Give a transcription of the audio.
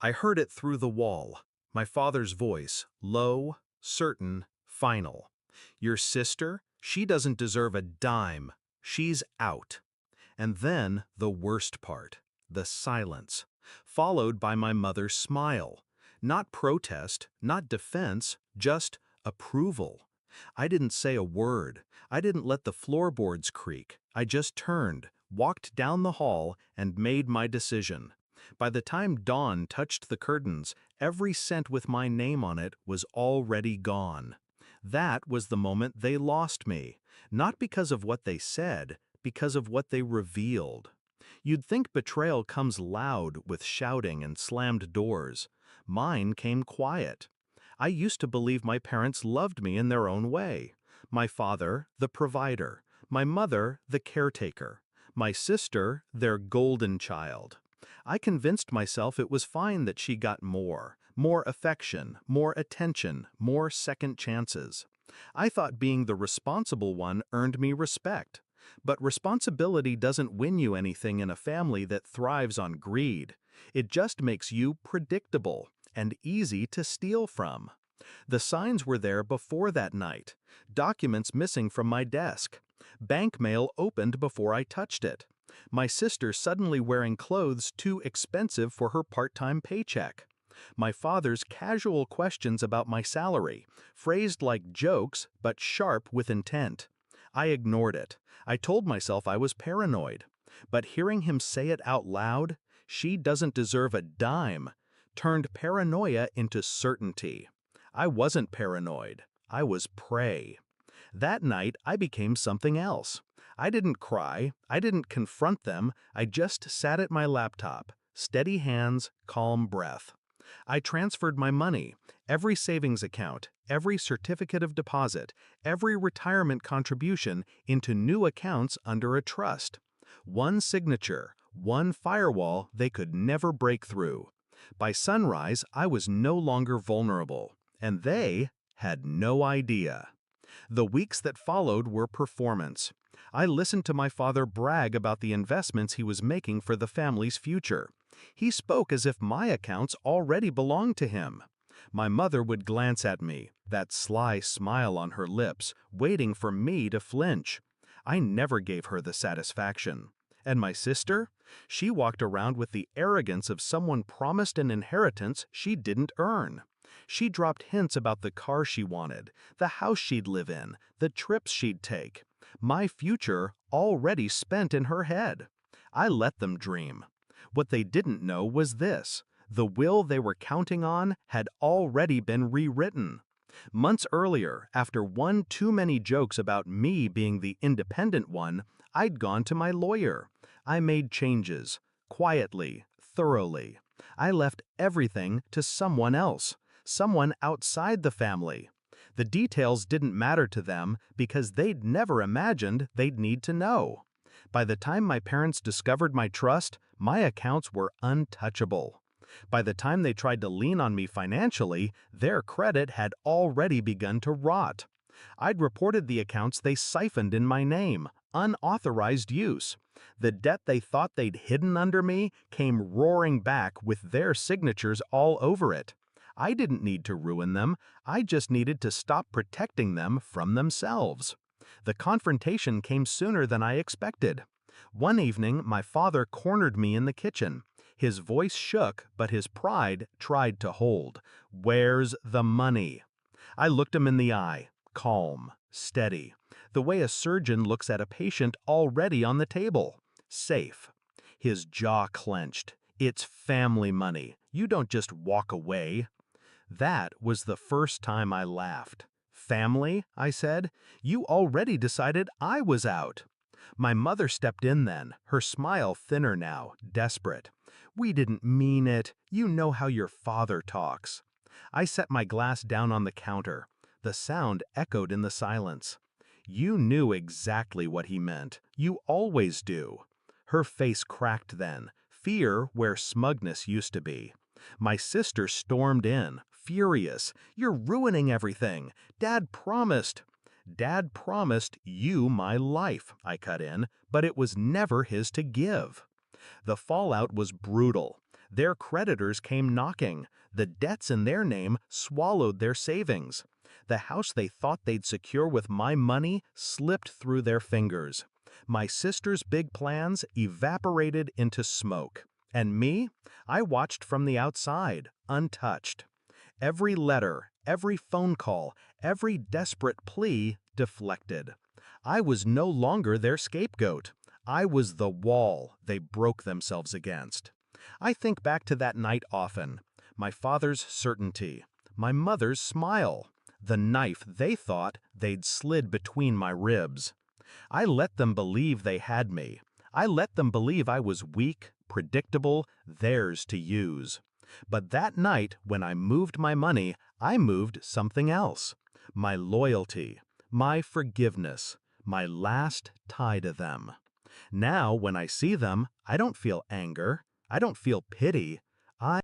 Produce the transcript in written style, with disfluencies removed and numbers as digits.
I heard it through the wall, my father's voice, low, certain, final. Your sister, she doesn't deserve a dime. She's out. And then the worst part, the silence, followed by my mother's smile. Not protest, not defense, just approval. I didn't say a word. I didn't let the floorboards creak. I just turned, walked down the hall, and made my decision. By the time dawn touched the curtains, every cent with my name on it was already gone. That was the moment they lost me, not because of what they said, because of what they revealed. You'd think betrayal comes loud with shouting and slammed doors. Mine came quiet. I used to believe my parents loved me in their own way. My father, the provider. My mother, the caretaker. My sister, their golden child. I convinced myself it was fine that she got more affection, more attention, more second chances. I thought being the responsible one earned me respect. But responsibility doesn't win you anything in a family that thrives on greed. It just makes you predictable and easy to steal from. The signs were there before that night. Documents missing from my desk. Bank mail opened before I touched it. My sister suddenly wearing clothes too expensive for her part-time paycheck. My father's casual questions about my salary, phrased like jokes but sharp with intent. I ignored it. I told myself I was paranoid. But hearing him say it out loud, "She doesn't deserve a dime," turned paranoia into certainty. I wasn't paranoid. I was prey. That night, I became something else. I didn't cry. I didn't confront them. I just sat at my laptop. Steady hands, calm breath. I transferred my money, every savings account, every certificate of deposit, every retirement contribution into new accounts under a trust. One signature, one firewall they could never break through. By sunrise, I was no longer vulnerable, and they had no idea. The weeks that followed were performance. I listened to my father brag about the investments he was making for the family's future. He spoke as if my accounts already belonged to him. My mother would glance at me, that sly smile on her lips, waiting for me to flinch. I never gave her the satisfaction. And my sister? She walked around with the arrogance of someone promised an inheritance she didn't earn. She dropped hints about the car she wanted, the house she'd live in, the trips she'd take. My future already spent in her head. I let them dream. What they didn't know was this: the will they were counting on had already been rewritten. Months earlier, after one too many jokes about me being the independent one, I'd gone to my lawyer. I made changes, quietly, thoroughly. I left everything to someone else, someone outside the family. The details didn't matter to them because they'd never imagined they'd need to know. By the time my parents discovered my trust, my accounts were untouchable. By the time they tried to lean on me financially, their credit had already begun to rot. I'd reported the accounts they siphoned in my name, unauthorized use. The debt they thought they'd hidden under me came roaring back with their signatures all over it. I didn't need to ruin them. I just needed to stop protecting them from themselves. The confrontation came sooner than I expected. One evening, my father cornered me in the kitchen. His voice shook, but his pride tried to hold. "Where's the money?" I looked him in the eye, calm, steady, the way a surgeon looks at a patient already on the table. Safe. His jaw clenched. "It's family money. You don't just walk away." That was the first time I laughed. "Family?" I said. "You already decided I was out." My mother stepped in then, her smile thinner now, desperate. "We didn't mean it. You know how your father talks." I set my glass down on the counter. The sound echoed in the silence. "You knew exactly what he meant. You always do." Her face cracked then, fear where smugness used to be. My sister stormed in, furious. "You're ruining everything. Dad promised." "Dad promised you my life," I cut in, "but it was never his to give." The fallout was brutal. Their creditors came knocking. The debts in their name swallowed their savings. The house they thought they'd secure with my money slipped through their fingers. My sister's big plans evaporated into smoke. And me? I watched from the outside, untouched. Every letter, every phone call, every desperate plea deflected. I was no longer their scapegoat. I was the wall they broke themselves against. I think back to that night often. My father's certainty, my mother's smile, the knife they thought they'd slid between my ribs. I let them believe they had me. I let them believe I was weak, predictable, theirs to use. But that night, when I moved my money, I moved something else. My loyalty, my forgiveness, my last tie to them. Now, when I see them, I don't feel anger. I don't feel pity. I